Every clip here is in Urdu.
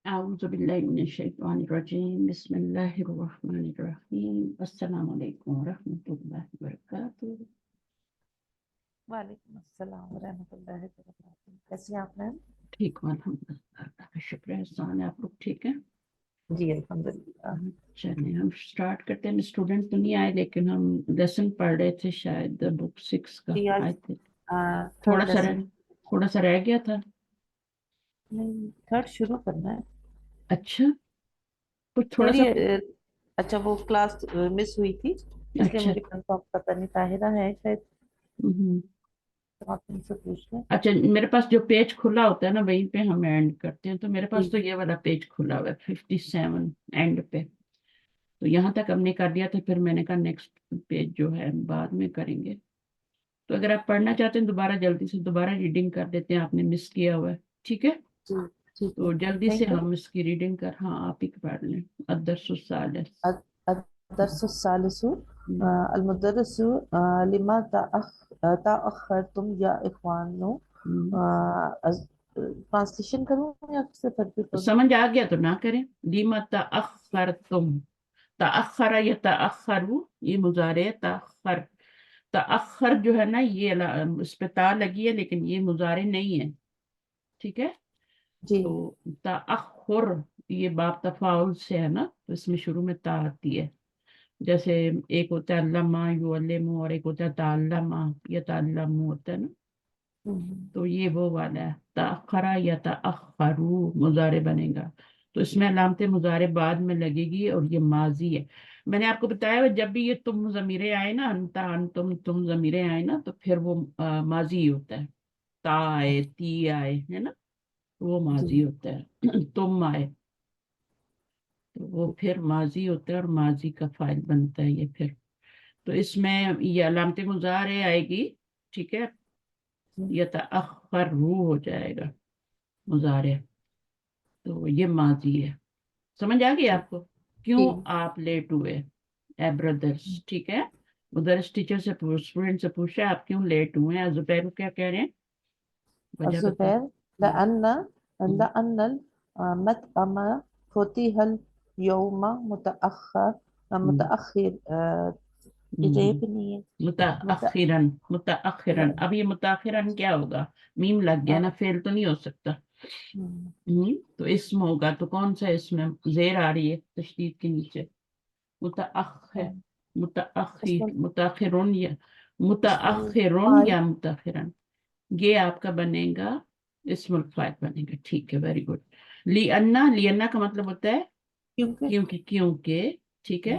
أعوذ بالله من الشيطان الرجيم بسم الله الرحمن الرحيم السلام عليكم ورحمة الله وبركاته. وعلیکم السلام ورحمۃ اللہ وبرکاتہ. کیسی ہیں آپ میم؟ ٹھیک ہوں الحمدللہ، اللہ کا شکر ہے احسان ہے. آپ لوگ ٹھیک ہیں؟ جی الحمدللہ. چلیں ہم اسٹارٹ کرتے ہیں. اسٹوڈنٹ تو نہیں آئے لیکن ہم لیسن پڑھ رہے تھے، شاید بک 6 کا جی آج آئے تھے. Third lesson. تھوڑا سا رہ گیا تھا. نہیں، تھرڈ شروع کرنا ہے اچھا کچھ تھوڑا میری. سا. اچھا وہ کلاس مس ہوئی تھی اس لیے اچھا مجھے کنفرم پتہ نہیں. طاہرہ ہے شاید، ہم، تو آپ ان سے پوچھ لیں. اچھا میرے پاس جو پیج کھلا ہوتا ہے نا وہیں پہ ہم اینڈ کرتے ہیں، تو میرے جی پاس تو یہ والا پیج کھلا ہوا ہے 57 اینڈ پہ. تو یہاں تک ہم نے کر لیا تھا، پھر میں نے کہا نیکسٹ پیج جو ہے بعد میں کریں گے. تو اگر آپ پڑھنا چاہتے ہیں دوبارہ جلدی سے دوبارہ ریڈنگ کر دیتے ہیں، آپ نے مس کیا ہوا ہے. ٹھیک ہے جی ٹھیک ہے. تو جلدی کہیں سے پہ ہم اس کی ریڈنگ کر. ہاں آپ ہی پڑھ لیں. الدرس الثالث. الدرس الثالث المدرس لما تأخرتم یا اخوانو. ٹرانسلیشن کروں یا صرف ترتیب پڑھوں؟ سمجھ آ گیا تو نہ کریں. لما تأخرتم، تأخر یا تأخرو یہ مضارع ہے. تأخر تأخر جو ہے نا یہ اس پہ تا لگی ہے لیکن یہ مضارع نہیں ہے. ٹھیک ہے جی تو تأخر یہ باب تفاعل سے ہے نا، تو اس میں شروع میں تا آتی ہے. جیسے ایک ہوتا ہے علامہ یعلم اور ایک ہوتا ہے تعلمہ یتعلم ہوتا ہے نا. تو یہ وہ والا ہے تأخرا یا تأخرو مضارع بنے گا. تو اس میں علامت مضارع بعد میں لگے گی اور یہ ماضی ہے. میں نے آپ کو بتایا جب بھی یہ تم ضمیریں آئے نا، انتا انتم تم ضمیریں آئے نا تو پھر وہ ماضی ہی ہوتا ہے. تا آئے تی آئے ہے نا وہ جی ماضی ہوتا ہے. تم آئے تو وہ پھر ماضی ہوتا ہے اور ماضی کا فاعل بنتا ہے یہ پھر. تو اس میں یہ علامت مضارع آئے گی. ٹھیک ہے یتأخر ہو جائے گا مضارع. تو یہ ماضی ہے. سمجھ آ گئی آپ کو کیوں جی آپ لیٹ ہوئے؟ اے بردرس. ٹھیک ہے مدرس ٹیچر سے اسٹوڈنٹ سے پوچھا آپ کیوں لیٹ ہوئے ہیں. زبیر کیا کہہ رہے ہیں؟ وجہ بتائیں. الزبير لأن المطعم فتح اليوم متأخر. یہ بھی نہیں ہے. متأخرن متأخرن. اب یہ متأخرن کیا ہوگا؟ میم لگ گیا نا، فعل تو نہیں ہو سکتا. تو اسم ہوگا. تو کون سا اسم ہے؟ زیر آ رہی ہے تشدید کے نیچے. متأخر متأخر متأخرون یا متأخرون یا متأخرن. یہ آپ کا بنے گا اسم الفاعل بنے گا. ٹھیک ہے ویری گڈ. لینا کا مطلب ہوتا ہے کیونکہ. ٹھیک ہے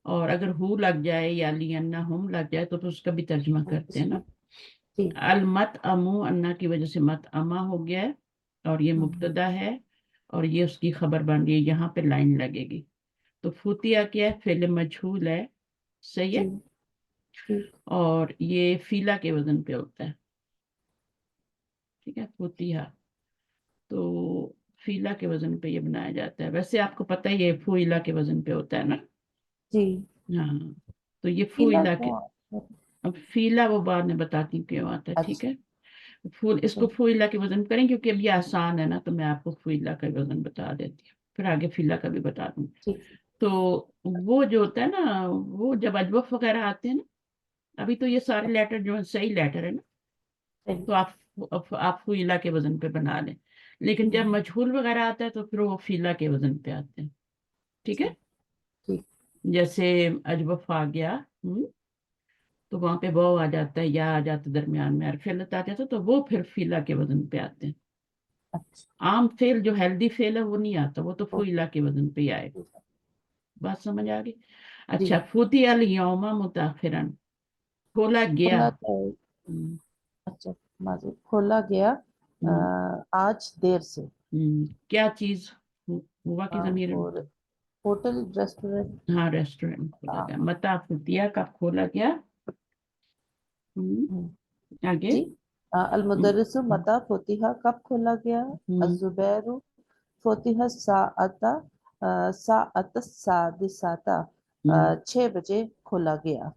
اور اگر ہو لگ جائے یا لینا ہم لگ جائے تو پھر اس کا بھی ترجمہ کرتے ہیں نا. المت امو انا کی وجہ سے مت اما ہو گیا ہے اور یہ مبتدا ہے اور یہ اس کی خبر بن رہی ہے. یہاں پہ لائن لگے گی. تو فوتیا کیا ہے؟ فعل مجہول ہے. صحیح ہے اور یہ فیلا کے وزن پہ ہوتا ہے. ٹھیک ہے فوتیا تو فیلا کے وزن پہ یہ بنایا جاتا ہے. ویسے آپ کو پتہ ہے یہ فوئلا کے وزن پہ ہوتا ہے نا. جی ہاں تو یہ فوئلا کے کیوں؟ اب فیلا وہ بعد میں بتاتی ہوں کیوں آتا ہے. ٹھیک اچھا ہے اس کو فوئلا کے وزن کریں کیونکہ اب یہ آسان ہے نا، تو میں آپ کو فوئلا کا وزن بتا دیتی ہوں، پھر آگے فیلا کا بھی بتا دوں. ٹھیک. تو وہ جو ہوتا ہے نا وہ جب اجوف وغیرہ آتے ہیں نا، ابھی تو یہ سارے لیٹر جو ہیں صحیح لیٹر ہے نا، تو آپ فوئلا کے وزن پہ بنا لیں. لیکن جب مجہول وغیرہ آتا ہے تو پھر وہ فیلا کے وزن پہ آتے ہیں. ٹھیک ہے جیسے اجوف آ گیا تو وہاں پہ واو آ جاتا ہے یا آ جاتا ہے درمیان میں، اور فعلت آ جاتا ہے تو وہ پھر فیلا کے وزن پہ آتے ہیں. عام فعل جو ہیلدی فعل ہے وہ نہیں آتا، وہ تو فوئلا کے وزن پہ ہی آئے. بات سمجھ آ گئی؟ اچھا فوتی الیوم متاخرن کھولا گیا. اچھا کھولا گیا آج دیر سے. کیا چیز ہوا کی ضمیر؟ Hotel restaurant. ہاں ریسٹورینٹ کھولا گیا. متا فتیا کب کھولا گیا؟ آگے جی المدرس متا فتح کب کھولا گیا؟ الزبیر فتح ساعت السادسة 6 بجے کھولا گیا.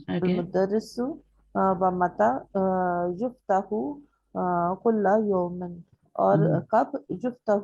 المدرس و متا یفتح کل یوم اور کب یفتح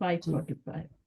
5:45।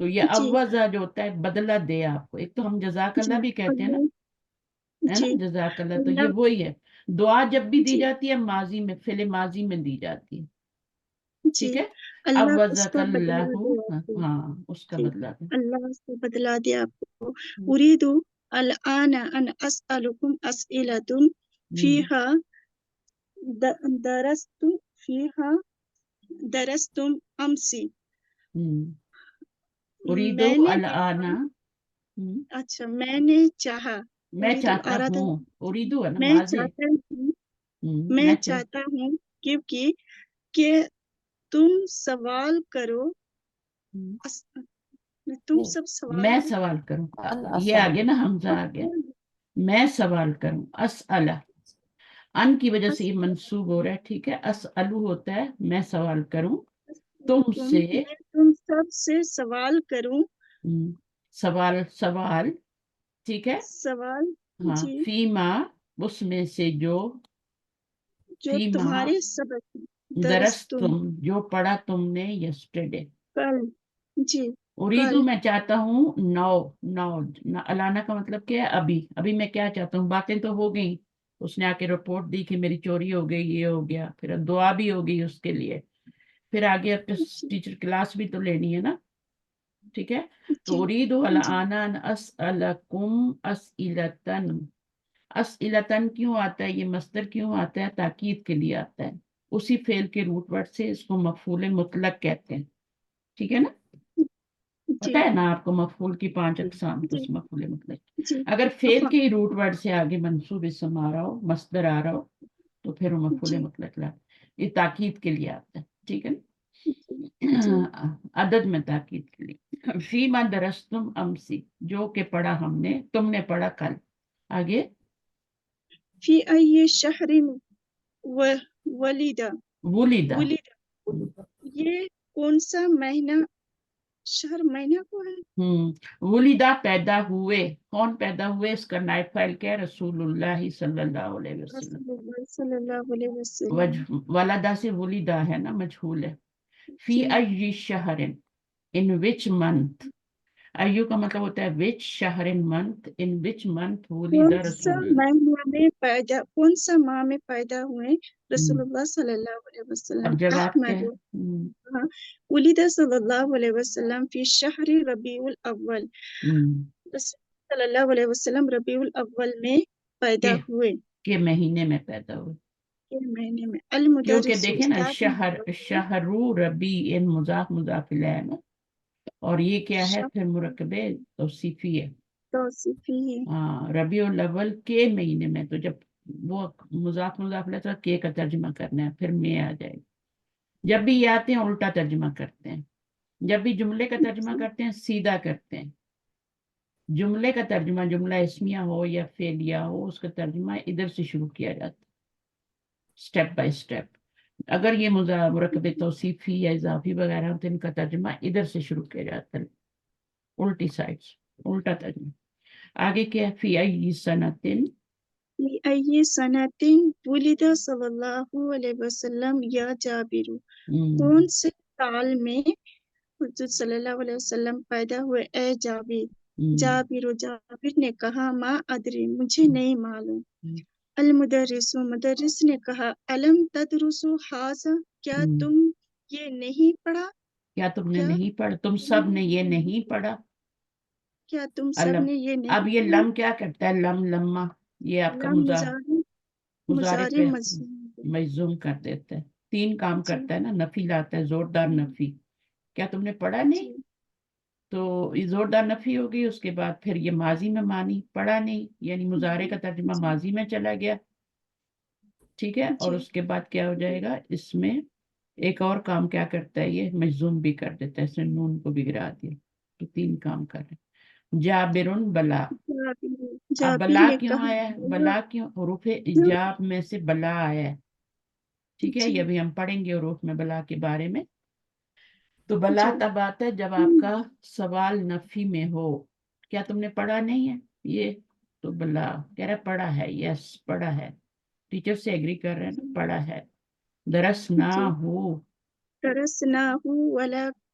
تو یہ جی عوضہ جو ہوتا ہے بدلہ دے آپ کو. ایک تو ہم جزاک جی اللہ بھی کہتے ہیں نا, اللہ ہے نا, جی جزاک اللہ, تو یہ اللہ وہی ہے. دعا جب بھی دی جی جاتی ہے ماضی میں, فعل ماضی میں دی جاتی ہے. جی ٹھیک ہے, اللہ اس عوضک کا اللہ, بدلا دے آپ کو ہاں اس کا جی بدلہ دے. اللہ اس کو بدلا دے آپ کو ہم، اريد الآن أن أسألكم أسئلة ہم، فيها درستم فيها درستم أمس ہم. اریدو میں نے الآن, دیکھا ہم، اچھا میں نے چاہا میں اريد چاہتا اراد ہوں, اریدو ہے نا میں ماضی, چاہتا ہوں میں میں چاہتا ہوں کیونکہ کہ تم سوال کرو اس- تم سب سوال میں کرو سوال کروں. ان یہ آگے نا حمزہ اس- آگے, میں سوال کروں. اسألہ, ان کی وجہ سے یہ منصوب ہو رہا ہے. ٹھیک ہے, اسألو ہوتا ہے میں سوال کروں تم سے. میں تم سب سے سوال کروں ہم، سوال, ٹھیک ہے, سوال ہاں, جی فیما, اس میں سے جو, جو فیما تمہارے سبق درس درستم تم, جو پڑھا تم نے یسٹرڈے. کل جی اریدو کل میں چاہتا ہوں نو الانا کا مطلب کیا ہے, ابھی میں کیا چاہتا ہوں. باتیں تو ہو گئیں, اس نے آ کے رپورٹ دی کہ میری چوری ہو گئی, یہ ہو گیا, پھر دعا بھی ہو گئی اس کے لیے, پھر آگے اب جی ٹیچر کلاس بھی تو لینی ہے نا. ٹھیک ہے, تو جی اريد جی الآن ان اسألکم اسئلتن. اسئلتن کیوں آتا ہے, یہ مصدر کیوں آتا ہے, تاکید کے لیے آتا ہے. اسی فعل کے روٹ ورڈ سے اس کو مفعول مطلق کہتے ہیں. ٹھیک ہے نا, جی پتہ ہے نا آپ کو مفعول کی 5 اقسام, جی اس مفعول مطلق. جی اگر فعل ہاں کے روٹ ورڈ سے آگے منصوب اسم آ رہا ہو, مصدر آ رہا ہو, تو پھر وہ مفعول جی مطلق لا, یہ تاکید کے لیے آتا ہے. ٹھیک ہے جی نا, عدد میں تاکید کے لیے. فیما درستم امسی, جو کہ پڑھا ہم نے, تم نے پڑھا کل. آگے فی ای شہر ولیدہ ولیدہ, ولیدہ یہ کون سا مہینہ شہر مہینہ کو ہے ولیدہ پیدا ہوئے. کون پیدا ہوئے, اس کا نائب فاعل کیا ہے, رسول اللہ صلی اللہ علیہ وسلم. رسول اللہ صلی اللہ علیہ وسلم ولدہ سے ولیدہ ہے نا, مجہول ہے. فی جی ای شہر, ان وچ منتھ. ایو کا مطلب ہوتا ہے which شہر month, in which month ولد کون سا رسول. مہینہ میں پیدا کون سا ماہ میں پیدا ہوئے رسول ہم، اللہ صلی اللہ علیہ وسلم اب جب آپ کے احمد ولد صلی اللہ علیہ وسلم فی شہر ربیع الاول رسول صلی اللہ علیہ وسلم ربیع الاول میں پیدا ہوئے مہینے میں پیدا ہوئے. کے مہینے میں کیونکہ المدرس دیکھیں نا, استاد شہرو ربیع, ان مضاف مضاف الیہ ہے نا, اور یہ کیا ہے پھر مرکب توصیفی ہے. توصیفی ہے ہاں, ربیع الاول کے مہینے میں, تو جب وہ مضاف مضاف الیہ تو کے کا ترجمہ کرنا ہے, پھر میں آ جائے گا. جب بھی یہ آتے ہیں الٹا ترجمہ کرتے ہیں, جب بھی جملے کا ترجمہ کرتے ہیں سیدھا کرتے ہیں. جملے کا ترجمہ, جملہ اسمیہ ہو یا فعلیہ ہو, اس کا ترجمہ ادھر سے شروع کیا جاتا ہے, سٹیپ بائی سٹیپ. اگر یہ مرکب توصیفی یا اضافی وغیرہ تو ان کا ترجمہ ادھر سے شروع کیا جاتا ہے, الٹی سائڈ, الٹا ترجمہ. آگے کیا, فی ای سنتن, فی ای سنۃ ولد صلی اللہ علیہ وسلم یا جابر کون سے سال میں حضرت صلی اللہ علیہ وسلم پیدا ہوئے اے جابر جابر نے کہا ما ادری مجھے نہیں معلوم المدرس مدرس نے کہا علم تدرسو حاضا کیا تم یہ نہیں پڑھا کیا تم نے کیا نہیں پڑھا, تم سب نے یہ نہیں پڑھا. کیا تم سب علم, نے یہ اب نہیں یہ پڑھا لم کیا کرتا ہے, لمہ, یہ آپ کا لم مضارع مضارع پہ مجزوم مجزوم کر دیتا ہے. 3 کام جی کرتا ہے نا, نفی لاتا ہے, زوردار نفی. کیا تم نے پڑھا نہیں, جی تو یہ زوردار نفی ہوگی. اس کے بعد پھر یہ ماضی میں مانی, پڑھا نہیں, یعنی مضارع کا ترجمہ جی ماضی میں چلا گیا. ٹھیک ہے, اور جی اس کے بعد کیا ہو جائے گا, اس میں ایک اور کام کیا کرتا ہے, یہ مجزوم بھی کر دیتا ہے, اس نے نون کو بھی گرا دیا. تو 3 کام کر رہے. جابرن بلا, اب جابر بلا نے کیوں کہا آیا ہے, بلا کیوں, حروف ایجاب میں سے بلا آیا ہے. ٹھیک ہے, جی یہ بھی ہم پڑھیں گے حروف میں بلا کے بارے میں. تو بلا جی تب آتا ہے جب آپ کا سوال نفی میں ہو. کیا تم نے پڑھا نہیں ہے یہ, تو بلا کہہ رہا پڑھا ہے, یس پڑھا ہے, ٹیچر سے ایگری کر رہے ہیں نا, پڑھا ہے. درس نہ جی ہو, درسناہ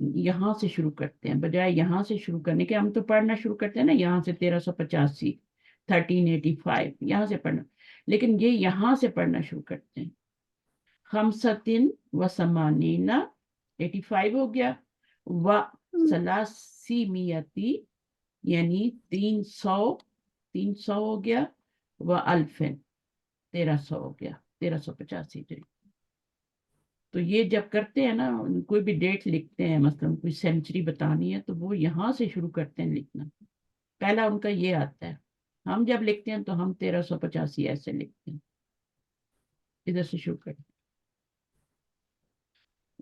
یہاں سے شروع کرتے ہیں، بجائے یہاں سے شروع کرنے کے ہم تو پڑھنا شروع کرتے ہیں نا یہاں سے 1385 1385 یہاں سے پڑھنا، لیکن یہ یہاں سے پڑھنا شروع کرتے ہیں. خمسطن و سمانین 85 ہو گیا، و سلاسیمیتی یعنی 300 ہو گیا، و الفن 1300 ہو گیا، 1385 ہجری. تو یہ جب کرتے ہیں نا کوئی بھی ڈیٹ لکھتے ہیں، مثلا کوئی سینچری بتانی ہے تو وہ یہاں سے شروع کرتے ہیں لکھنا، پہلا ان کا یہ آتا ہے. ہم جب لکھتے ہیں تو ہم 1385 ایسے لکھتے ہیں، ادھر سے شروع کرتے ہیں.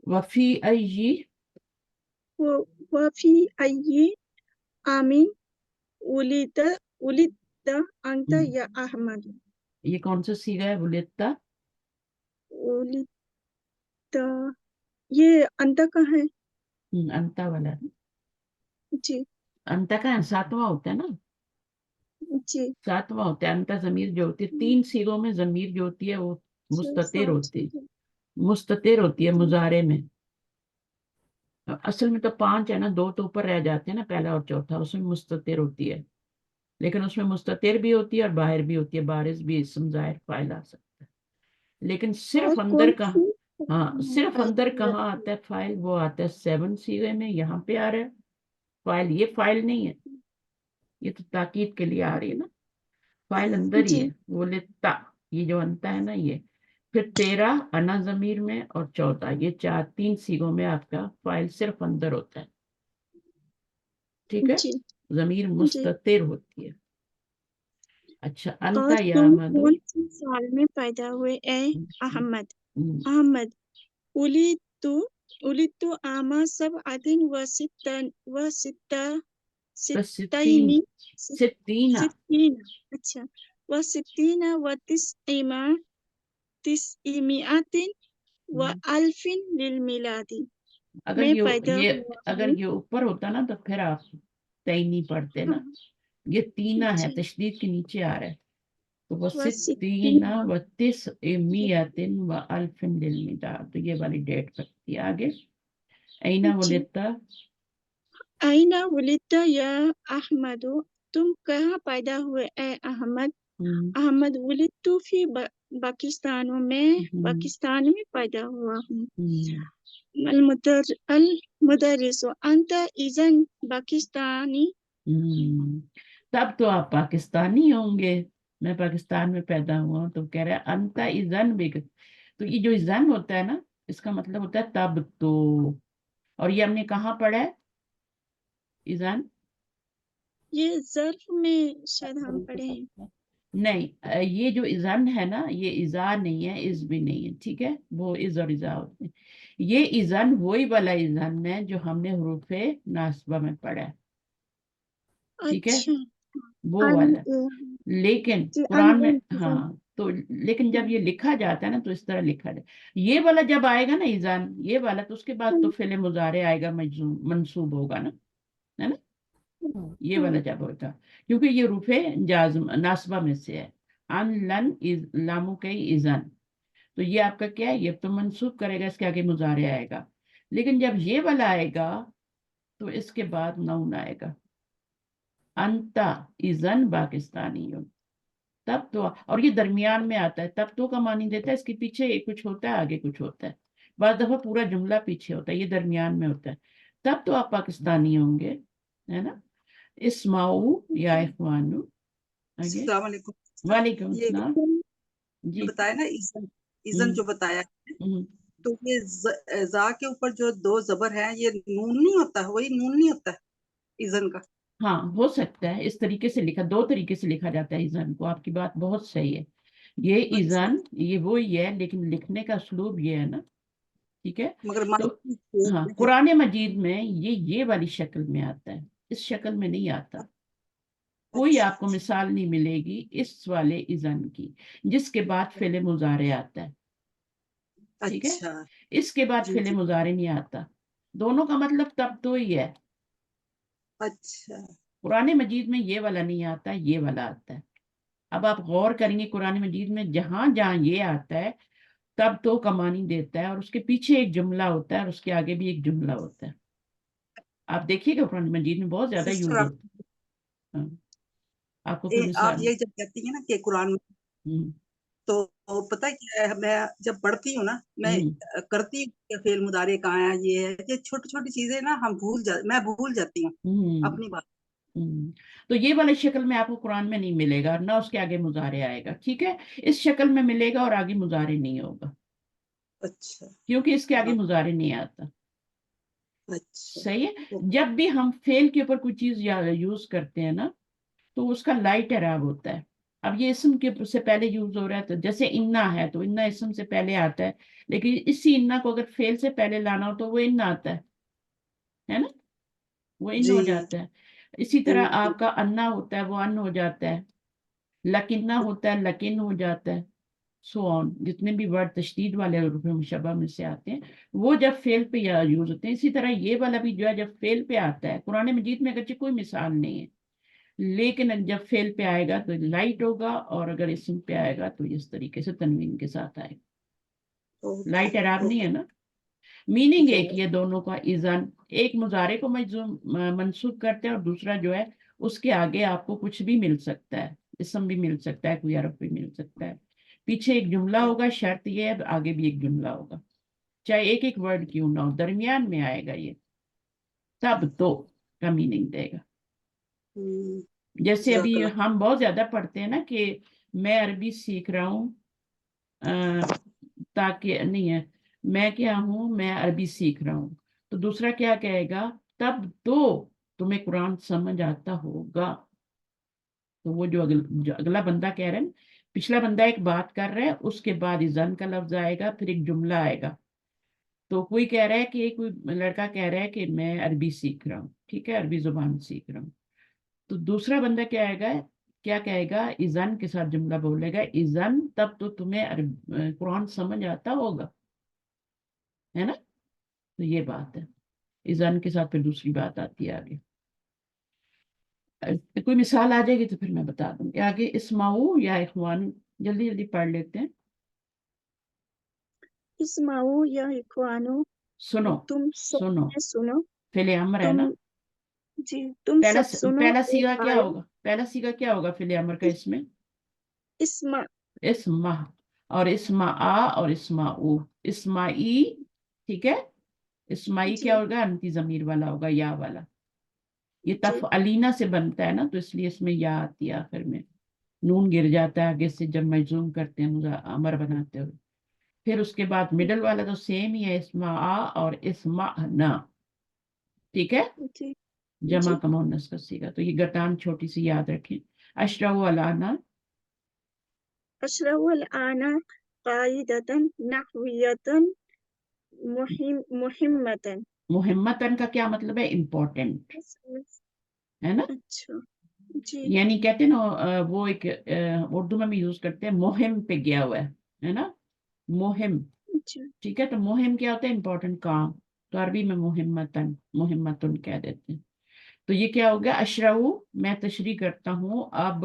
وفی ای وفی ای آمین ولدت انت یا احمد. یہ کون سا سیگا ہے؟ ولدتا ولدت یہ انت کا ہے. انتا والا ہے. جی انتا کا 7واں ہوتا ہے نا، جی 7واں ہوتا ہے. انتا ضمیر جو ہوتی ہے 3 سیغوں میں ضمیر جو ہوتی ہے وہ مستتر ہوتی ہے، مستتر ہوتی ہے مضارع میں. اصل میں تو 5 ہے نا، 2 تو اوپر رہ جاتے ہیں نا، پہلا اور چوتھا، اس میں مستتر ہوتی ہے. لیکن اس میں مستتر بھی ہوتی ہے اور باہر بھی ہوتی ہے، بارز بھی اسم ظاہر فاعل آ سکتا ہے. لیکن صرف اور اندر کون کہاں، سی ہاں صرف اندر کہاں آتا ہے فائل؟ وہ آتا ہے 7 سیغے میں، یہاں پہ آ رہا ہے فائل. یہ فائل نہیں ہے، یہ تو تاکید کے لیے آ رہی ہے نا، فائل اندر ہی جی ہے. وہ لتا یہ جو انتا ہے نا یہ، پھر 13 انا ضمیر میں اور 14 یہ 3 سیغوں میں آپ کا فائل صرف اندر ہوتا ہے. ٹھیک ہے، جی ضمیر جی. مستتر ہوتی ہے. اچھا اور انتا یا تم احمد. کون سی سال میں پیدا ہوئے اے احمد؟ احمد ولدت عام سبعۃ ستین ستین ستین اچھا وستین تسعمائۃ و الف للمیلاد. اگر میں یہ پیدا ہوا اگر ہوں. یہ اوپر ہوتا نا تو پھر آپ تینی پڑھتے نا، یہ تینا ہے جی تشدید کے نیچے آ رہا ہے. تو وہ وستین ستین و تسعمائۃ و الف للمیلاد، تو یہ والی ڈیٹ بتتی ہے. آگے اینا جی. ولدتا، أين ولدت يا أحمد؟ تم کہاں پیدا ہوئے اے احمد؟ احمد ولدت فی پاکستان، میں پاکستان میں پیدا ہوا ہوں. المدرس انت اذن پاکستانی. تب تو آپ پاکستانی ہوں گے. میں پاکستان میں پیدا ہوا ہوں. تو کہہ رہا ہے انتا اذن بھی، تو یہ جو اذن ہوتا ہے نا اس کا مطلب ہوتا ہے تب تو. اور یہ ہم نے کہاں پڑھا ہے اذن؟ یہ ظرف میں شاید ہم پڑھے ہیں. نہیں، یہ جو اذن ہے نا یہ اذا نہیں ہے، از بھی نہیں ہے. ٹھیک ہے، وہ از اور اذا ہوتے ہیں. یہ اذن وہی والا اذن ہے جو ہم نے حروف ناصبہ میں پڑھا ہے. ٹھیک ہے، اچھا. وہ والا. لیکن قرآن میں ہاں تو لیکن جب یہ لکھا جاتا ہے نا تو اس طرح لکھا جائے. یہ والا جب آئے گا نا اذان، یہ والا، تو اس کے بعد تو فعل مضارع آئے گا، منصوب ہوگا نا، ہے نا. یہ والا جب ہوتا کیونکہ یہ حروف جازم ناصبہ میں سے ہے. ان لن لامو کئی اذن، تو یہ آپ کا کیا ہے؟ یہ تو منصوب کرے گا، اس کے آگے مضارع آئے گا. لیکن جب یہ والا آئے گا تو اس کے بعد نون آئے گا. انتا اذن پاکستانی ہو، تب تو. اور یہ درمیان میں آتا ہے، تب تو کا معنی دیتا ہے، اس کے پیچھے کچھ ہوتا ہے آگے کچھ ہوتا ہے. بعض دفعہ پورا جملہ پیچھے ہوتا ہے، یہ درمیان میں ہوتا ہے. تب تو آپ پاکستانی ہوں گے، ہے نا. اسماؤ یا اخوانو. آگے السلام علیکم. وعلیکم یہ السلام. جی بتایا نا ایزن جو بتایا ہے، تو یہ زا کے اوپر جو 2 زبر ہیں یہ نون نہیں ہوتا؟ وہی نون نہیں ہوتا ایزن کا؟ ہاں ہو سکتا ہے اس طریقے سے لکھا، 2 طریقے سے لکھا جاتا ہے ایزن کو. آپ کی بات بہت صحیح ہے. یہ ایزن یہ وہی ہے لیکن لکھنے کا اسلوب یہ ہے نا. ٹھیک ہے، مگر تو ہاں قرآن مجید میں یہ والی شکل میں آتا ہے، اس شکل میں نہیں آتا. کوئی آپ کو مثال نہیں ملے گی اس والے ایزن کی جس کے بعد فعل مضارع آتا ہے. ٹھیک ہے، اچھا اس کے بعد جی فعل جی مضارع نہیں آتا. دونوں کا مطلب تب تو ہی ہے. اچھا قرآن مجید میں یہ والا نہیں آتا، یہ والا آتا ہے. اب آپ غور کریں گے قرآن مجید میں جہاں جہاں یہ آتا ہے تب تو کا معنی دیتا ہے، اور اس کے پیچھے ایک جملہ ہوتا ہے اور اس کے آگے بھی ایک جملہ ہوتا ہے. آپ دیکھیے گا قرآن مجید میں بہت زیادہ سسٹر یوز ہوتا ہے. ہاں. آپ کو کوئی آپ مثال؟ یہ جب کہتی ہیں نا کہ قرآن میں، تو پتہ کیا ہے، میں جب پڑھتی ہوں نا، میں کرتی ہوں کہ فعل مضارع کہاں ہے، یہ ہے، یہ چھوٹی چھوٹی چیزیں نا میں بھول جاتی ہوں اپنی بات. تو یہ والی شکل میں آپ کو قرآن میں نہیں ملے گا، نہ اس کے آگے مضارع آئے گا. ٹھیک ہے، اس شکل میں ملے گا اور آگے مضارع نہیں ہوگا. اچھا کیونکہ اس کے آگے مضارع نہیں آتا. اچھا صحیح ہے. جب بھی ہم فعل کے اوپر کوئی چیز یوز کرتے ہیں نا، تو اس کا لائٹ اعراب ہوتا ہے. اب یہ اسم کے سے پہلے یوز ہو رہا ہے، تو جیسے انا ہے تو انا اسم سے پہلے آتا ہے، لیکن اسی انا کو اگر فعل سے پہلے لانا ہو تو وہ انا آتا ہے نا، وہ ان ہو جی جاتا ہے. اسی طرح آپ کا انا ہوتا ہے وہ ان ہو جاتا ہے، لکنہ ہوتا ہے لکن ہو جاتا ہے. سو آن، جتنے بھی ورڈ تشدید والے حروف مشبہ میں سے آتے ہیں وہ جب فعل پہ یوز ہوتے ہیں. اسی طرح یہ والا بھی جو ہے جب فعل پہ آتا ہے، قرآن مجید میں اگرچہ کوئی مثال نہیں ہے، لیکن جب فعل پہ آئے گا تو لائٹ ہوگا، اور اگر اسم پہ آئے گا تو اس طریقے سے تنوین کے ساتھ آئے گا. لائٹ اعراب نہیں ہے نا. میننگ ایک یہ دونوں کا. اذن ایک مضارع کو منسوب کرتے ہیں، اور دوسرا جو ہے اس کے آگے آپ کو کچھ بھی مل سکتا ہے، اسم بھی مل سکتا ہے، کوئی حرف بھی مل سکتا ہے. پیچھے ایک جملہ ہوگا، شرط یہ ہے آگے بھی ایک جملہ ہوگا، چاہے ایک ایک ورڈ کیوں نہ ہو، درمیان میں آئے گا یہ، تب تو کا میننگ دے گا. جیسے ابھی ہم بہت زیادہ پڑھتے ہیں نا کہ میں عربی سیکھ رہا ہوں، تاکہ نہیں ہے، میں کیا ہوں، میں عربی سیکھ رہا ہوں. تو دوسرا کیا کہے گا، تب تو تمہیں قرآن سمجھ آتا ہوگا. تو وہ جو اگلا بندہ کہہ رہے ہیں، پچھلا بندہ ایک بات کر رہا ہے، اس کے بعد اذن کا لفظ آئے گا، پھر ایک جملہ آئے گا. تو کوئی کہہ رہا ہے کہ کوئی لڑکا کہہ رہا ہے کہ میں عربی سیکھ رہا ہوں، ٹھیک ہے، عربی زبان سیکھ رہا ہوں. تو دوسرا بندہ کیا کہے گا، اذن کے ساتھ جملہ بولے گا، اذن تب تو تمہیں قرآن سمجھ آتا ہوگا، ہے نا. تو یہ بات ہے. اذن کے ساتھ پھر دوسری بات آتی ہے آگے. کوئی مثال آ جائے گی تو پھر میں بتا دوں گی آگے. اسماؤ یا اخوان، جلدی جلدی پڑھ لیتے ہیں. اسماؤ یا اخوانو، سنو تم سنو، سب سنو. فعل امر ہے تم نا. جی تم سب سنو. پہلا سیگا کیا ہوگا، پہلا سیگا کیا ہوگا فعل امر کا اس میں؟ اسما. اسما، اور اسما اور اسما او، اسمائی. ٹھیک ہے. اسمائی جی کیا ہوگا، انتی ضمیر والا ہوگا، یا والا. یہ جی تفعلینا سے بنتا ہے نا، تو اس لیے اس میں یا آتی ہے آخر میں، نون گر جاتا ہے آگے سے جب مجزوم کرتے ہیں امر بناتے ہوئے. پھر اس کے بعد مڈل والا تو سیم ہی ہے، اسما اور اسما نا. ٹھیک ہے. جی جمع جی کا مؤنث کا صیغہ. تو یہ گردان چھوٹی سی یاد رکھیں. اشرا الانا، اشرح الآن قاعدة نحوية مهمة. محمتن کا کیا مطلب ہے، امپورٹنٹ، ہے نا. اچھا جی یعنی کہتے ہیں نا وہ ایک اردو میں بھی یوز کرتے ہیں، مہم پہ گیا ہوا ہے نا، مہم. جی ٹھیک ہے. تو مہم کیا ہوتا ہے، امپورٹنٹ کام. تو عربی میں محمتن کہہ دیتے ہیں. تو یہ کیا ہو گیا، اشرعو میں تشریح کرتا ہوں. اب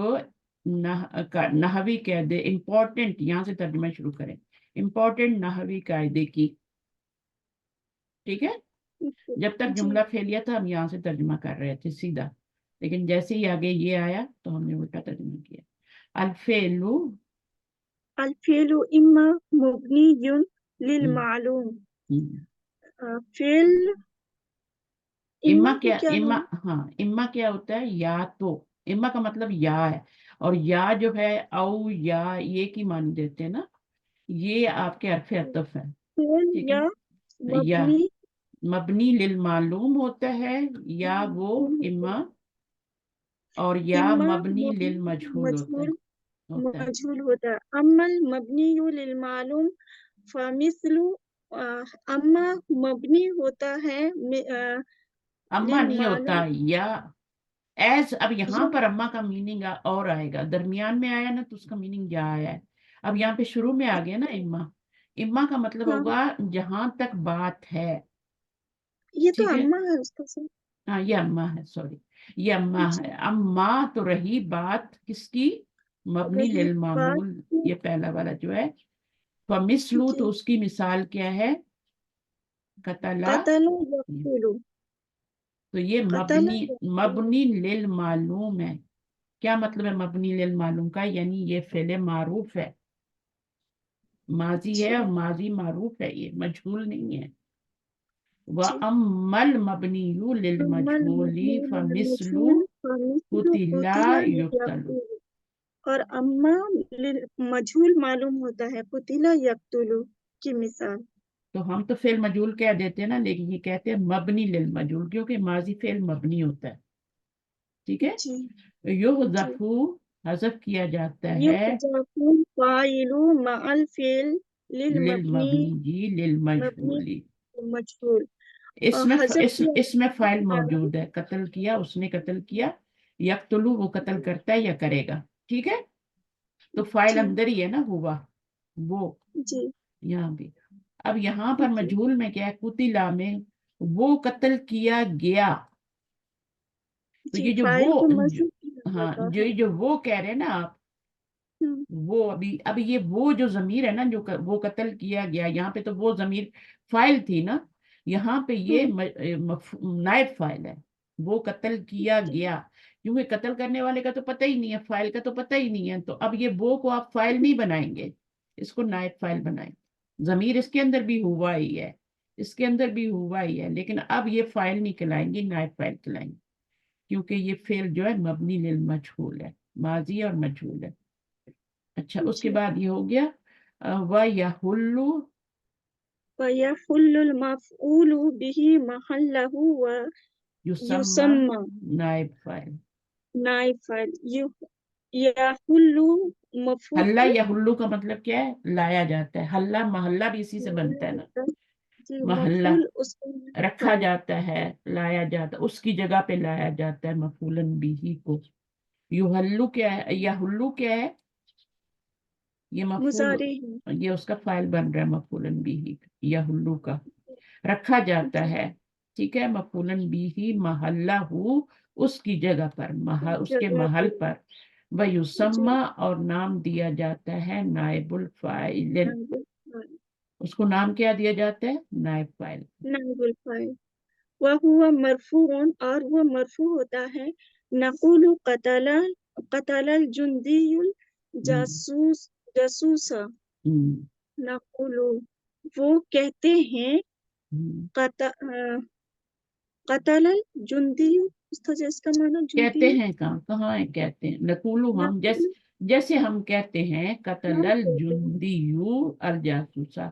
نحوی قاعدے، امپورٹنٹ، یہاں سے ترجمہ شروع کریں، امپورٹنٹ نحوی قاعدے کی. ٹھیک ہے. جب تک جی جملہ پھیلیا تھا ہم یہاں سے ترجمہ کر رہے تھے سیدھا، لیکن جیسے ہی آگے یہ آیا تو ہم نے الٹا ترجمہ کیا. الفعل، الفعل إما مبني للمعلوم. فعل اما إما کیا، کیا اما، ہے؟ ہاں اما کیا ہوتا ہے، یا تو. اما کا مطلب یا ہے، اور یا جو ہے او یا یہ کی معنی دیتے ہیں نا، یہ آپ کے حرف عطف ہے. فعل ٹھیک یا ہے. یا مبنی مبنی للمعلوم ہوتا ہے، یا وہ اما، اور یا إما مبنی مبنی للمجہول مجهول ہوتا ہے. مجهول ہوتا ہے. أما المبني للمعلوم فمثل أما مبنی ہوتا ہے اما نہیں ہوتا للمعلوم. یا ایز. اب یہاں یا پر اما کا میننگ اور آئے گا، درمیان میں آیا نا تو اس کا میننگ یا آیا ہے. اب یہاں پہ شروع میں آ گیا نا اما. اما کا مطلب ہاں ہوگا جہاں تک بات ہے. یہ تو ٹھیک ہے. اما ہے اس کا سر. ہاں یہ اما ہے، سوری، یہ اما جی ہے. اما تو رہی بات کس کی، مبنی رہی بات للمعمول، یہ پہلا والا جو ہے. فمثلو جی تو اس کی مثال کیا ہے، قتلا. قتل یقتل. تو یہ قتل مبنی للمعلوم ہے. کیا مطلب ہے مبنی للمعلوم کا؟ یعنی یہ فعل معروف ہے، ماضی ہے اور ماضی معروف ہے، یہ مجھول نہیں ہے. وَأَمَّا الْمَبْنِيُّ لِلْمَجْهُولِ فَمِثْلُ قُتِلَ يُقْتَلُ. اور اما مجھول معلوم ہوتا ہے قتل یقتل کی مثال. تو ہم تو فعل مجھول کہہ دیتے ہیں نا، لیکن یہ کہتے ہیں مبنی للمجھول، کیونکہ ماضی فعل مبنی ہوتا ہے. ٹھیک ہے. جی یحذف حذف کیا جاتا ہے یحذف الفاعل مع الفعل للمبنی للمبنی جی مبنی للمجھول. مجھول. اس میں حذف اس میں فاعل موجود ہے، قتل کیا، اس نے قتل کیا. یقتلو وہ قتل کرتا ہے یا کرے گا. ٹھیک ہے. تو فاعل اندر ہی ہے نا، ہوا وہ جی یہاں بھی. اب یہاں پر مجھول میں کیا ہے، قتلا میں وہ قتل کیا گیا. تو جی یہ جو فاعل کو مرفوع کیا ہاں جاتا ہے. جو وہ کہہ رہے ہیں نا آپ، وہ اب یہ وہ جو ضمیر ہے نا، جو وہ قتل کیا گیا، یہاں پہ تو وہ ضمیر فاعل تھی نا، یہاں پہ یہ نائب فاعل ہے. وہ قتل کیا گیا، کیونکہ قتل کرنے والے کا تو پتہ ہی نہیں ہے، فاعل کا تو پتہ ہی نہیں ہے. تو اب یہ وہ کو آپ فاعل نہیں بنائیں گے، اس کو نائب فاعل بنائیں. ضمیر اس کے اندر بھی ہوا ہی ہے، اس کے اندر بھی ہوا ہی ہے، لیکن اب یہ فاعل نہیں کہلائیں گے، نائب فاعل کہلائیں گے، کیونکہ یہ فعل جو ہے مبنی للمجھول ہے، ماضی اور مجھول ہے. اچھا اس کے بعد یہ ہو گیا وَيَحُلُّ وَيَحُلُّ الْمَفْعُولُ بِهِ مَحَلَّهُ یسمى وَيُسَمَّى نائب فاعل. نائب فاعل. یحل مفعول حلہ یا حلو کا مطلب کیا ہے؟ لایا جاتا ہے. حلہ محلہ بھی اسی سے بنتا ہے نا، جی محلہ مفعول اس کو رکھا فاعل. جاتا ہے، لایا جاتا، اس کی جگہ پہ لایا جاتا ہے مفعولن بھی کو. یحلو کیا ہے، یا حلو کیا ہے؟ یہ مفعول، مضارع ہے. یہ اس کا فاعل بن رہا ہے مفعولن بھی یا حلو کا. رکھا جاتا ہے، ٹھیک ہے، مفعولن بھی محلہ اس کی جگہ پر، اس کے جگہ محل پہ پر. وَيُسَمَّى اور نام دیا جاتا ہے نائب الفاعل. اس کو نام کیا دیا جاتا ہے؟ نائب فاعل. نائب الفاعل. وَهُوَ مرفوع اور وہ مرفوع ہوتا ہے. نقول قتل الجندی الجاسوس. نقول وہ کہتے ہیں قتل الجندی. اس کا معنی جندی کہتے ہیں کہاں ہے کہتے ہیں؟ نقولو ہم جیسے ہم کہتے ہیں قتل الجندی الجاسوسا،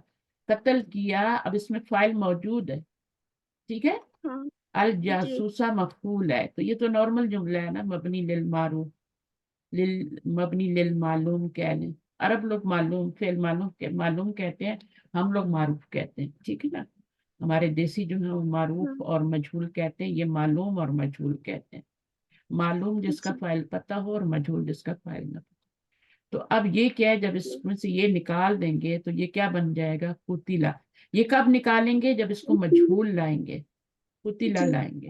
قتل کیا. اب اس میں فاعل موجود ہے، ٹھیک ہے، ہاں جی الجاسوسا مفعول ہے. تو یہ تو نارمل جملہ ہے نا، مبنی للمعروف مبنی للمعلوم کہہ لیں. عرب لوگ معلوم فعل معلوم کہتے ہیں، ہم لوگ معروف کہتے ہیں. ٹھیک ہے نا، ہمارے دیسی جو ہیں وہ معروف اور مجھول کہتے ہیں، یہ معلوم اور مجھول کہتے ہیں. معلوم جس کا فاعل پتہ ہو اور مجھول جس کا فاعل نہ. تو اب یہ کیا ہے، جب اس میں سے یہ نکال دیں گے تو یہ کیا بن جائے گا؟ قتلا. یہ کب نکالیں گے؟ جب اس کو مجھول لائیں گے، قتلا لائیں گے.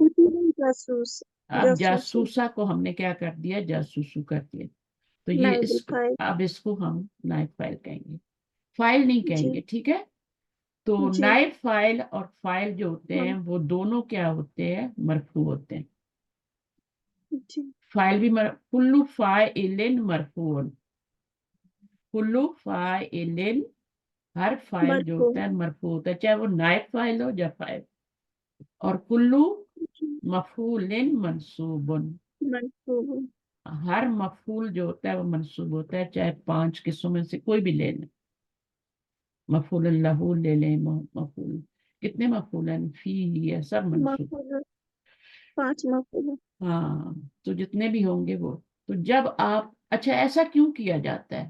جاسوس. اب جاسوسا کو ہم نے کیا کر دیا؟ جاسوسو کر دیا. تو یہ نائب الفاعل. اب اس کو ہم نائب فاعل کہیں گے، فاعل نہیں کہیں گے. ٹھیک ہے. تو جی نائب فاعل اور فاعل جو ہوتے ہیں وہ دونوں کیا ہوتے ہیں؟ مرفوع ہوتے ہیں. جی فاعل بھی کلو فاعل مرفوع، کلو فاعل، ہر فاعل جو مرفوع. ہوتا ہے مرفوع ہوتا ہے، چاہے وہ نائب فاعل ہو یا فاعل. اور کلو مفعول منصوب، مرفوع. ہر مفعول جو ہوتا ہے وہ منصوب ہوتا ہے، چاہے 5 قسموں میں سے کوئی بھی لے لیں. مفعول اللہ لے لیں، مفعول کتنے مفعول ہیں؟ فی یہ سب منصوب. مفعول 5 مفعول. ہاں تو جتنے بھی ہوں گے وہ. تو جب آپ اچھا ایسا کیوں کیا جاتا ہے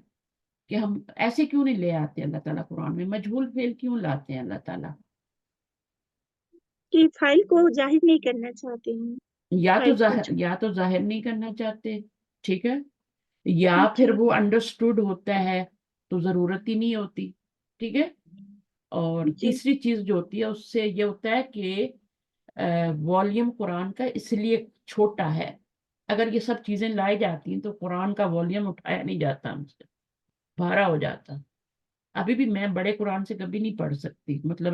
کہ ہم ایسے کیوں نہیں لے آتے اللہ تعالیٰ قرآن میں؟ مجہول فعل کیوں لاتے ہیں اللہ تعالیٰ؟ کہ فائل کو ظاہر نہیں کرنا چاہتے ہیں. یا تو ظاہر نہیں کرنا چاہتے، ٹھیک ہے، یا پھر وہ انڈرسٹوڈ ہوتا ہے تو ضرورت ہی نہیں ہوتی. ٹھیک ہے. اور تیسری چیز جو ہوتی ہے اس سے یہ ہوتا ہے کہ والیوم قرآن کا اس لیے چھوٹا ہے. اگر یہ سب چیزیں لائی جاتی ہیں تو قرآن کا والیوم اٹھایا نہیں جاتا، ہم سے بھارا ہو جاتا. ابھی بھی میں بڑے قرآن سے کبھی نہیں پڑھ سکتی، مطلب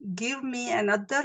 Give me another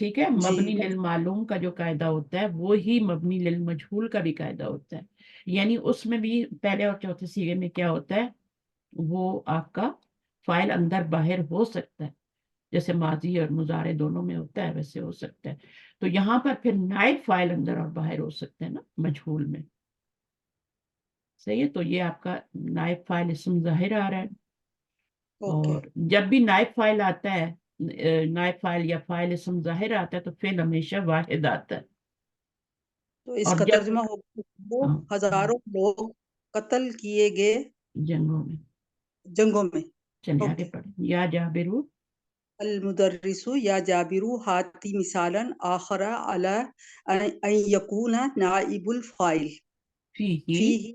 ٹھیک ہے. جی مبنی للمعلوم کا جو قاعدہ ہوتا ہے وہی مبنی للمجہول کا بھی قاعدہ ہوتا ہے. یعنی اس میں بھی پہلے اور چوتھے صیغے میں کیا ہوتا ہے, وہ آپ کا فائل اندر باہر ہو سکتا ہے, جیسے ماضی اور مضارع دونوں میں ہوتا ہے ویسے ہو سکتا ہے. تو یہاں پر پھر نائب فائل اندر اور باہر ہو سکتے ہیں نا مجہول میں. صحیح ہے. تو یہ آپ کا نائب فائل اسم ظاہر آ رہا ہے. اوکے. اور جب بھی نائب فائل آتا ہے, نائب فائل یا فائل اسم ظاہر آتا ہے تو فعل ہمیشہ واحد آتا ہے. تو اس اور کا جب ترجمہ ہوگا وہ ہاں ہزاروں لوگ قتل کیے گئے جنگوں میں. جنگوں میں. چلے آگے اوکے. پڑھیں. یا جابرو المدرس یا جابر ہاتی مثالا آخر علی ان یکون نائب الفاعل فی فیہ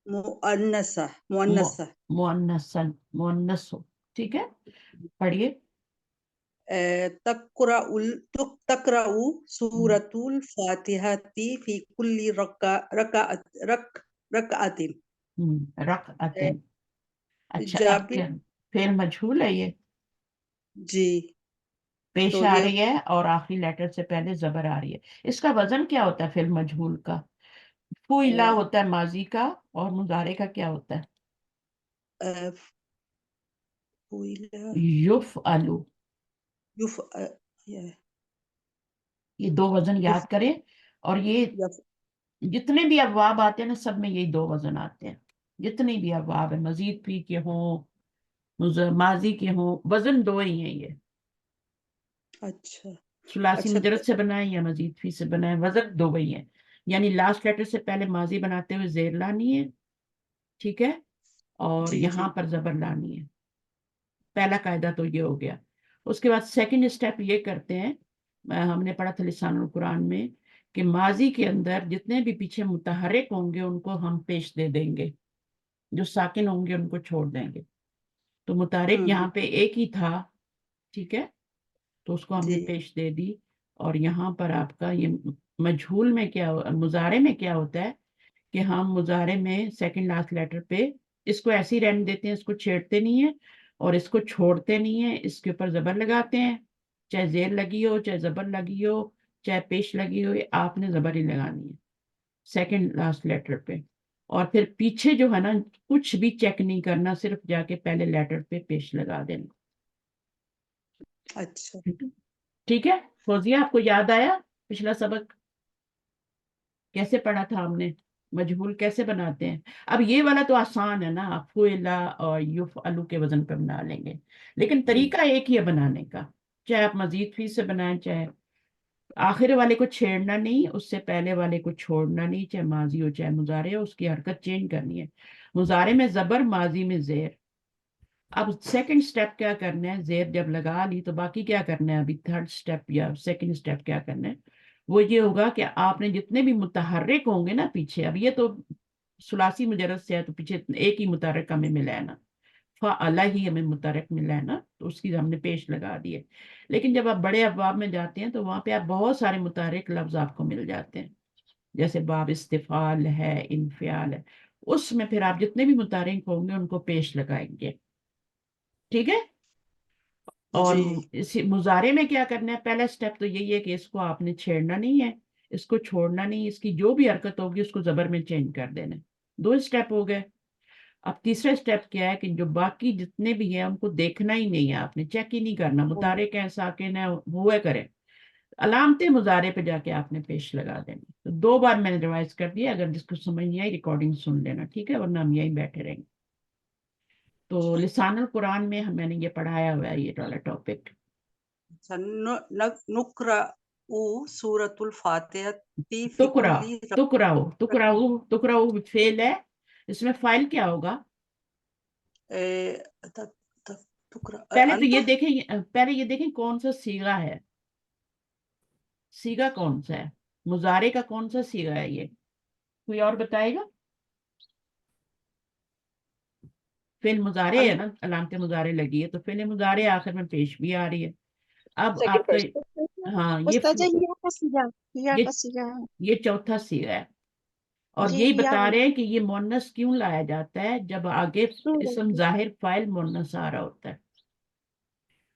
مؤنثہ. مؤنثن مؤنث ہو. ٹھیک ہے, پڑھیے. تقرأ سورة الفاتحة في كل رکعت. رکعتن. اچھا اب جابر. کیا فعل مجہول ہے, یہ جی. پیش تو آ یہ رہی ہے اور آخری لیٹر سے پہلے زبر آ رہی ہے. اس کا وزن کیا ہوتا ہے فعل مجہول کا؟ فعلا ہوتا ہے ماضی کا, اور مضارع کا کیا ہوتا ہے؟ یفعلو. یہ دو وزن یاد کریں. اور یہ جتنے بھی ابواب آتے ہیں نا سب میں یہی دو وزن آتے ہیں. جتنے بھی ابواب ہیں, مزید فی کے ہوں ماضی کے ہوں, وزن دو ہی ہیں. یہ اچھا ثلاثی اچھا. مجرد سے بنائیں یا مزید فی سے بنائیں, وزن دو ہی ہیں. یعنی لاسٹ لیٹر سے پہلے ماضی بناتے ہوئے زیر لانی ہے, ٹھیک ہے, اور جی جی. یہاں پر زبر لانی ہے. پہلا قاعدہ تو یہ ہو گیا. اس کے بعد سیکنڈ اسٹیپ یہ کرتے ہیں, ہم نے پڑھا تھا لسان القرآن میں, کہ ماضی کے اندر جتنے بھی پیچھے متحرک ہوں گے ان کو ہم پیش دے دیں گے, جو ساکن ہوں گے ان کو چھوڑ دیں گے. تو متحرک یہاں پہ ایک ہی تھا, ٹھیک ہے, تو اس کو ہم نے جی پیش دے دی. اور یہاں پر آپ کا یہ مجہول میں کیا, مضارع میں کیا ہوتا ہے کہ ہم مضارع میں سیکنڈ لاسٹ لیٹر پہ اس کو ایسے ہی رہنے دیتے ہیں, اس کو چھیڑتے نہیں ہیں اور اس کو چھوڑتے نہیں ہیں, اس کے اوپر زبر لگاتے ہیں. چاہے زیر لگی ہو, چاہے زبر لگی ہو, چاہے پیش لگی ہو, آپ نے زبر ہی لگانی ہے سیکنڈ لاسٹ لیٹر پہ. اور پھر پیچھے جو ہے نا کچھ بھی چیک نہیں کرنا, صرف جا کے پہلے لیٹر پہ پیش لگا دینا. اچھا. ٹھیک ہے فوزیہ, آپ کو یاد آیا پچھلا سبق کیسے پڑھا تھا ہم نے, مجہول کیسے بناتے ہیں؟ اب یہ والا تو آسان ہے نا, فعلا اور یفعلو کے وزن پہ بنا لیں گے, لیکن طریقہ ایک ہی ہے بنانے کا. چاہے آپ مزید فی سے بنائیں, چاہے آخر والے کو چھیڑنا نہیں, اس سے پہلے والے کو چھوڑنا نہیں, چاہے ماضی ہو چاہے مضارع ہو, اس کی حرکت چینج کرنی ہے. مضارع میں زبر, ماضی میں زیر. اب سیکنڈ سٹیپ کیا کرنا ہے, زیر جب لگا لی تو باقی کیا کرنا ہے, ابھی تھرڈ سٹیپ یا سیکنڈ سٹیپ کیا کرنا ہے, وہ یہ ہوگا کہ آپ نے جتنے بھی متحرک ہوں گے نا پیچھے, اب یہ تو ثلاثی مجرد سے ہے تو پیچھے ایک ہی متحرک ہمیں ملا ہے نا, فعلا ہی ہمیں متحرک ملا ہے نا, تو اس کی ہم نے پیش لگا دی ہے. لیکن جب آپ بڑے ابواب میں جاتے ہیں تو وہاں پہ آپ بہت سارے متحرک لفظ آپ کو مل جاتے ہیں, جیسے باب استفعال ہے, انفعال ہے, اس میں پھر آپ جتنے بھی متحرک ہوں گے ان کو پیش لگائیں گے. ٹھیک ہے. اور جی. اسی مضارع میں کیا کرنا ہے, پہلا سٹیپ تو یہی ہے کہ اس کو آپ نے چھیڑنا نہیں ہے, اس کو چھوڑنا نہیں, اس کی جو بھی حرکت ہوگی اس کو زبر میں چینج کر دینا. دو سٹیپ ہو گئے. اب تیسرا سٹیپ کیا ہے کہ جو باقی جتنے بھی ہیں ان کو دیکھنا ہی نہیں ہے, آپ نے چیک ہی نہیں کرنا, متحرک ہیں ساکن ہیں ہوئے کریں, علامت مضارع پہ جا کے آپ نے پیش لگا دینی. تو 2 بار میں نے ریوائز کر دیا, اگر جس کو سمجھ نہیں آئی ریکارڈنگ سن لینا, ٹھیک ہے, ورنہ ہم یہیں بیٹھے رہیں گے. تو لسان القرآن میں میں نے یہ پڑھایا ہوا ہے, یہ والا ٹاپک. نقرأ سورة الفاتحة في كل تقرأ فعل ہے, اس میں فائل کیا ہوگا؟ پہلے تو یہ دیکھیں کون سا صیغہ ہے, صیغہ کون سا ہے, مضارع کا کون سا صیغہ ہے, یہ کوئی اور بتائے گا؟ فعل مضارع ہے نا, علامت مضارع لگی ہے تو فعل مضارع آخر میں پیش بھی آ رہی ہے. اب آپ کا ہاں یہ چوتھا صیغہ ہے, اور جی یہی یا بتا رہے ہیں کہ یہ مؤنث کیوں لایا جاتا ہے جب آگے اسم ظاہر فاعل مؤنث آ رہا ہوتا ہے.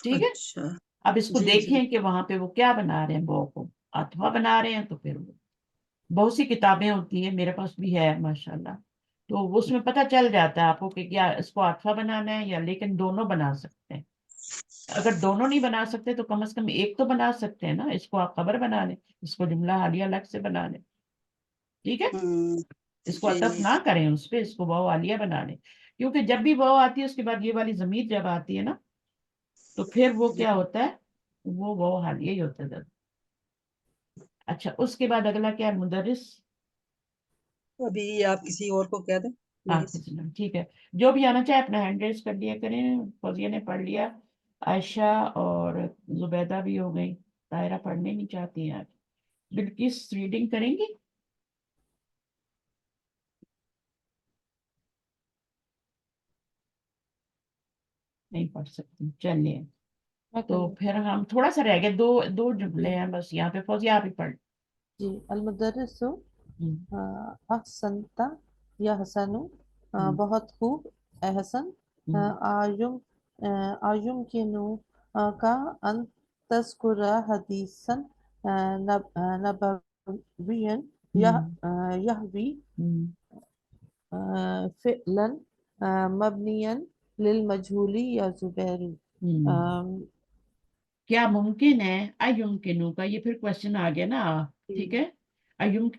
ٹھیک ہے. اچھا اب اس کو جی جی دیکھیں کہ وہاں پہ وہ کیا بنا رہے ہیں, بو کو اتوا بنا رہے ہیں. تو پھر وہ بہت سی کتابیں ہوتی ہیں, میرے پاس بھی ہے ماشاءاللہ, تو اس میں پتہ چل جاتا ہے آپ کو کہ کیا اس کو اتوا بنانا ہے یا, لیکن دونوں بنا سکتے ہیں. اگر دونوں نہیں بنا سکتے تو کم از کم ایک تو بنا سکتے ہیں نا. اس کو آپ خبر بنا لیں, اس کو جملہ حالیہ الگ سے بنا لیں. ٹھیک ہے, ہوں اس کو جی عطف نہ کریں اس پہ, اس کو واو عالیہ بنا لیں. کیونکہ جب بھی واو آتی ہے اس کے بعد یہ والی ضمیر جب آتی ہے نا, تو پھر وہ کیا ہوتا ہے, وہ واو حالیہ ہی ہوتا ہے. اچھا, اس کے بعد اگلا کیا ہے, مدرس. ابھی آپ کسی اور کو کہہ دیں پلیز. ٹھیک ہے, جو بھی آنا چاہے اپنا ہینڈ ریز کر لیا کریں. فوزیہ نے پڑھ لیا, عائشہ اور زبیدہ بھی ہو گئی. طاہرہ پڑھنے نہیں چاہتی ہیں آج. بلکس ریڈنگ کریں گی. نہیں پڑھ سکتی, چلیے. تو پھر ہم تھوڑا سا رہ گئے, دو جملے ہیں بس یہاں پہ. فوزیہ آپ ہی پڑھ. جی. المدرس احسنت یا حسن, بہت خوب. احسن آیم کنو کا ان تذکر حدیثا نبویا یحوی فعلا مبنیا للمجهول یا زبیر. کیا ممکن ہے, ایمکنو کا یہ پھر کوشچن آ گیا نا. ٹھیک ہے,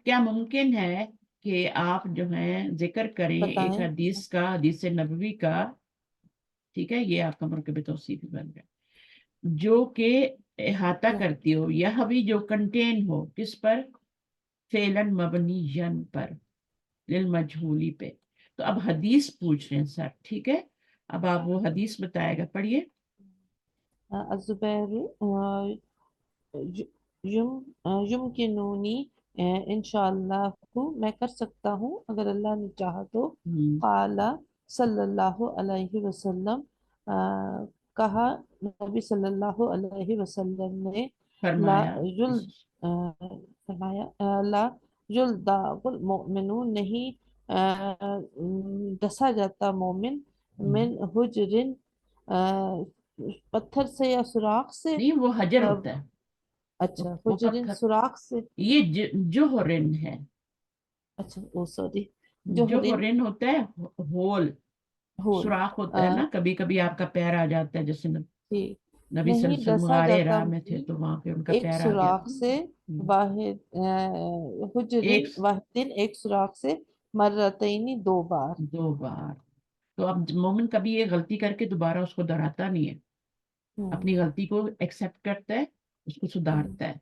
کیا ممکن ہے کہ آپ جو ہیں ذکر کریں ایک بتائیں. حدیث کا, حدیث نبوی کا. ٹھیک ہے, یہ آپ کا مرکب توصیف بن گیا, جو کہ احاطہ کرتی ہو, یہ بھی جو کنٹین ہو کس پر, فعلاً مبنی پر, للمجہولی پہ. تو اب حدیث پوچھ رہے ہیں سر. ٹھیک ہے, اب آپ وہ حدیث بتائے گا, پڑھیے. الزبیر یمکنونی انشاءاللہ, میں کر سکتا ہوں اگر اللہ نے چاہا تو. قال صلی اللہ علیہ وسلم, کہا نبی صلی اللہ علیہ وسلم نے, لا یلدغ المؤمن, نہیں ڈسا جاتا مومن, من حجر, پتھر سے یا سوراخ سے. نہیں, وہ حجر ہوتا ہے. اچھا, وہ حجر سوراخ سے. یہ جوہرن ہے. اچھا, او سوری, جوہرن ہوتا ہے ہول, ہول. سوراخ ہوتا ہے نا. کبھی کبھی آپ کا پیر آ جاتا ہے, جیسے نبی صلی اللہ نہیں علیہ وسلم ڈسا غارِ جاتا راہ میں تھے تو وہاں پہ ان کا ایک پیر آ گیا سوراخ سے, تھا. واحد حجرن واحدن, ایک سوراخ سے, مرتینی, دو بار. تو اب مومن کبھی یہ غلطی کر کے دوبارہ اس کو دہراتا نہیں ہے, اپنی غلطی کو ایکسیپٹ کرتا ہے, اس کو سدھارتا ہے.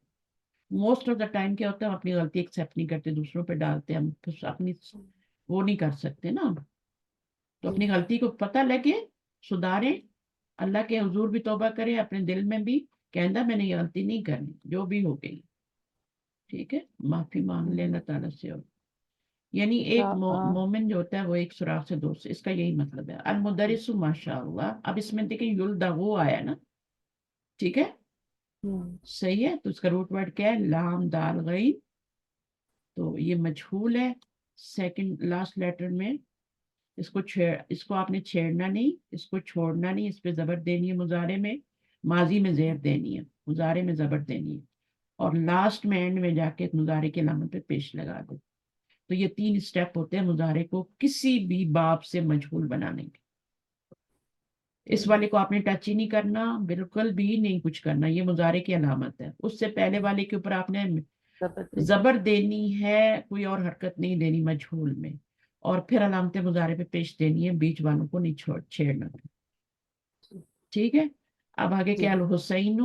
موسٹ آف دا ٹائم کیا ہوتا ہے, ہم اپنی غلطی ایکسیپٹ نہیں کرتے, دوسروں پہ ڈالتے ہیں. ہم اپنی وہ نہیں کر سکتے نا. تو اپنی غلطی کو پتہ لگے, سدھاریں, اللہ کے حضور بھی توبہ کرے, اپنے دل میں بھی کہندہ میں نے یہ غلطی نہیں کرنی, جو بھی ہو گئی. ٹھیک ہے, معافی مانگ لے اللہ تعالیٰ سے. یعنی ایک مومن جو ہوتا ہے وہ ایک سوراخ سے دو سے, اس کا یہی مطلب ہے. المدرس ماشاء اللہ. اب اس میں دیکھیں یلدغو آیا نا. ٹھیک ہے, صحیح ہے. تو اس کا روٹ ورڈ کیا ہے, لام دال غین. تو یہ مجہول ہے. سیکنڈ لاسٹ لیٹر میں اس کو آپ نے چھیڑنا نہیں, اس کو چھوڑنا نہیں, اس پہ زبر دینی ہے. مضارع میں, ماضی میں زیر دینی ہے, مضارع میں زبر دینی ہے, اور لاسٹ میں اینڈ میں جا کے مضارع کے علامت پہ پیش لگا دو. تو یہ 3 اسٹیپ ہوتے ہیں مضارع کو کسی بھی باب سے مجہول بنانے کے. اس والے کو آپ نے ٹچ ہی نہیں کرنا, بالکل بھی نہیں کچھ کرنا, یہ مضارع کی علامت ہے. اس سے پہلے والے کے اوپر آپ نے زبر دینی ہے, کوئی اور حرکت نہیں دینی مجہول میں, اور پھر علامت مضارع پہ پیش دینی ہے, بیچ والوں کو نہیں چھیڑنا. ٹھیک ہے, اب آگے کیا, الحسین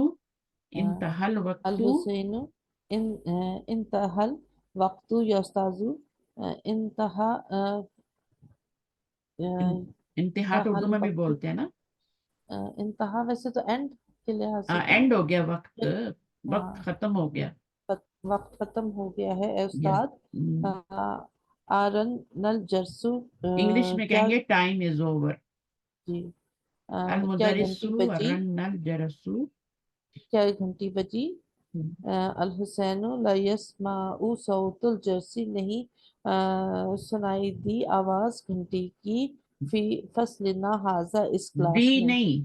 انتہا الوقت, الحسین انتہا الوقت یا استاذو, انتہا انتہا تو اردو میں بھی بولتے ہیں نا. انتہا ویسے تو اینڈ کے لحاظ سے اینڈ ہو گیا, وقت ختم ہو گیا, وقت ختم ہو گیا ہے. اے استاد, آرن نل جرسو, انگلش میں کہیں گے ٹائم از اوور. جی, کیا گھنٹی المدرسو بجی, رن الجرسو, کیا گھنٹی بجی. الحسین لا یسمع صوت الجرسی, نہیں سنائی دی آواز گھنٹی کی, فی فصلنا ھذا, اس بی کلاس میں. نہیں,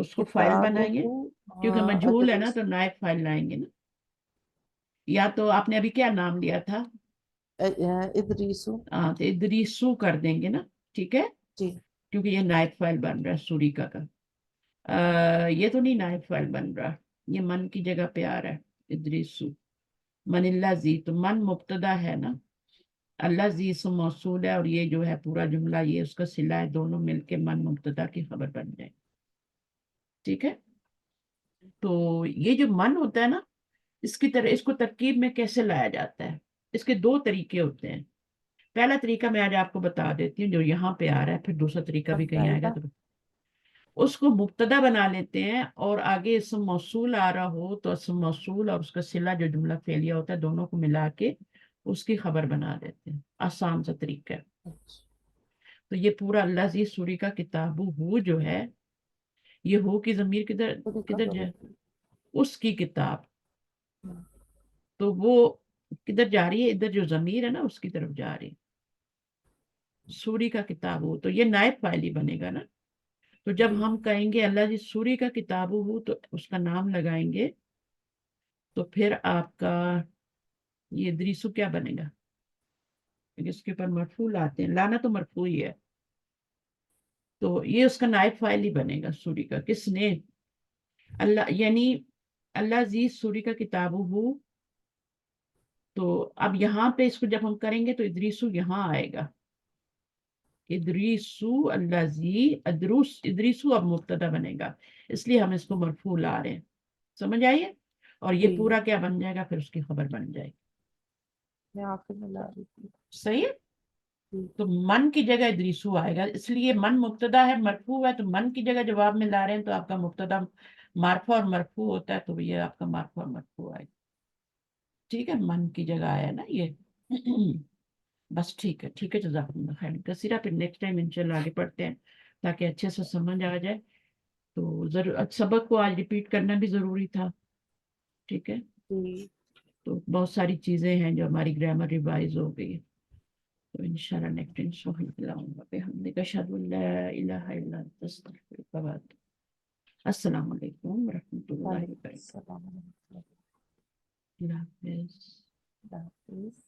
اس کو فائل بنائیں گے کتابہ کیونکہ مجھول ہے نا ادریس تو نائب فائل لائیں گے نا. یا تو آپ نے ابھی کیا نام لیا تھا؟ ادریسو. ہاں تو ادریسو کر دیں گے نا. ٹھیک ہے جی کیونکہ یہ نائب فائل بن رہا ہے سوریکا کا. یہ تو نہیں نائب فائل بن رہا, یہ من کی جگہ پہ آ رہا ہے ادریسو. من اللہ زی, تو من مبتدا ہے نا, اللہ زی اسم موصول ہے, اور یہ جو ہے پورا جملہ یہ اس کا صلہ ہے, دونوں مل کے من مبتدا کی خبر بن جائے. ٹھیک ہے, تو یہ جو من ہوتا ہے نا, اس کی طرح اس کو ترکیب میں کیسے لایا جاتا ہے, اس کے دو طریقے ہوتے ہیں. پہلا طریقہ میں آج آپ کو بتا دیتی ہوں جو یہاں پہ آ رہا ہے, پھر دوسرا طریقہ بھی کہیں آئے گا. تو اس کو مبتدا بنا لیتے ہیں, اور آگے اسم موصول آ رہا ہو تو اسم موصول اور اس کا صلہ جو جملہ فعلیہ ہوتا ہے دونوں کو ملا کے اس کی خبر بنا دیتے ہیں. آسان سا طریقہ ہے. تو یہ پورا اللہ زی سوری کا کتاب ہو جو ہے, یہ ہو کی ضمیر کدھر جائے, اس کی کتاب, تو وہ کدھر جا رہی ہے, ادھر جو ضمیر ہے نا اس کی طرف جا رہی ہے. سوری کا کتاب ہو تو یہ نائب فاعل ہی بنے گا نا. تو جب ہم کہیں گے اللہ جی سوری کا کتاب ہو تو اس کا نام لگائیں گے, تو پھر آپ کا یہ ادریسو کیا بنے گا, اس کے اوپر مرفوع لاتے ہیں, لانا تو مرفوع ہی ہے, تو یہ اس کا نائب فاعل ہی بنے گا سوری کا. کس نے, اللہ, یعنی اللہ زی سوری کا کتاب ہو. تو اب یہاں پہ اس کو جب ہم کریں گے تو ادریسو یہاں آئے گا, ادریسو اللہ زی, ادریسو اب مبتدا بنے گا, اس لیے ہم اس کو مرفوع لا رہے ہیں. سمجھ آئیے, اور یہ پورا کیا بن جائے گا, پھر اس کی خبر بن جائے گی. میں آخر میں لا رہی تھی. صحیح ہے, تو من کی جگہ ادریسو آئے گا, اس لیے من مبتدا ہے مرفوع ہے, تو من کی جگہ جواب میں لا رہے ہیں, تو آپ کا مبتدا معرفہ اور مرفوع ہوتا ہے, تو یہ آپ کا معرفہ اور مرفوع آئے گا. ٹھیک ہے, من کی جگہ آیا نا یہ. بس ٹھیک ہے, ٹھیک ہے, جزاکم اللہ خیر کثیرہ. پھر نیکسٹ ٹائم انشاءاللہ آگے پڑھتے ہیں تاکہ اچھے سے سمجھ آ جائے. تو سبق کو آج ریپیٹ کرنا بھی ضروری تھا. ٹھیک ہے, تو بہت ساری چیزیں ہیں جو ہماری گرامر ریوائز ہو گئی. تو انشاءاللہ نیکسٹ ٹائم اشہد ان لا الہ الا انت استغفرک و اتوب. السلام علیکم ورحمۃ اللہ وبرکاتہ. السلام علیکم.